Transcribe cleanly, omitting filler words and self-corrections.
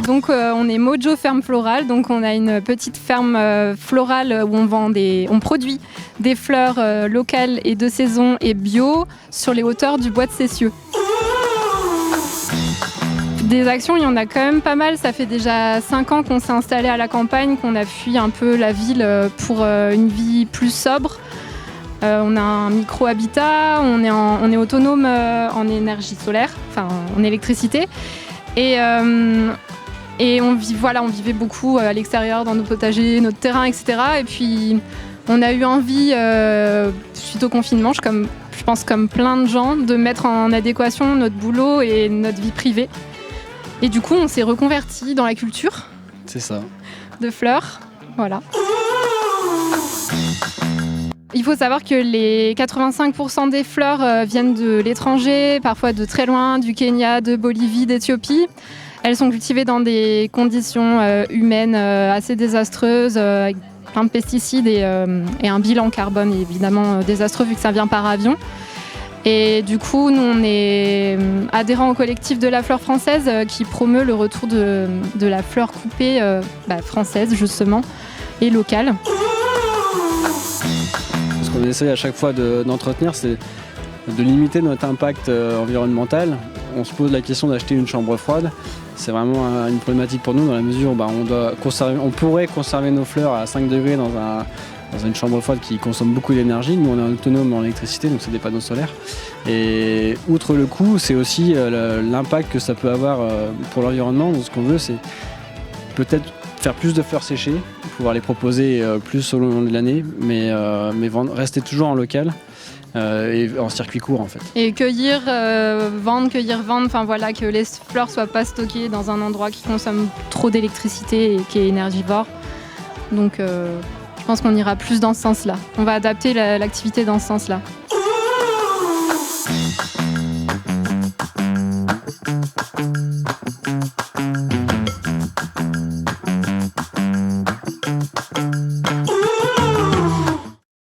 Donc on est Mojo Ferme Florale, donc on a une petite ferme florale où on produit des fleurs locales et de saison et bio sur les hauteurs du bois de Cessieux. Des actions, il y en a quand même pas mal. Ça fait déjà 5 ans qu'on s'est installé à la campagne, qu'on a fui un peu la ville pour une vie plus sobre. On a un micro-habitat, on est autonome en énergie solaire, enfin en électricité. Et on vivait beaucoup à l'extérieur, dans nos potagers, notre terrain, etc. Et puis on a eu envie, suite au confinement, je pense comme plein de gens, de mettre en adéquation notre boulot et notre vie privée. Et du coup, on s'est reconverti dans la culture. C'est ça. De fleurs, voilà. Il faut savoir que les 85% des fleurs viennent de l'étranger, parfois de très loin, du Kenya, de Bolivie, d'Éthiopie. Elles sont cultivées dans des conditions humaines assez désastreuses, avec plein de pesticides et un bilan carbone évidemment désastreux vu que ça vient par avion. Et du coup, nous, on est adhérents au collectif de la fleur française qui promeut le retour de la fleur coupée française, justement, et locale. Ce qu'on essaie à chaque fois d'entretenir, c'est de limiter notre impact environnemental. On se pose la question d'acheter une chambre froide. C'est vraiment une problématique pour nous dans la mesure où on pourrait conserver nos fleurs à 5 degrés dans une chambre froide qui consomme beaucoup d'énergie. Nous, on est autonome en électricité, donc c'est des panneaux solaires. Et outre le coût, c'est aussi l'impact que ça peut avoir pour l'environnement. Donc ce qu'on veut, c'est peut-être faire plus de fleurs séchées, pouvoir les proposer plus au long de l'année, mais rester toujours en local. Et en circuit court en fait. Et cueillir, vendre, enfin voilà, que les fleurs soient pas stockées dans un endroit qui consomme trop d'électricité et qui est énergivore. Donc je pense qu'on ira plus dans ce sens-là. On va adapter l'activité dans ce sens-là.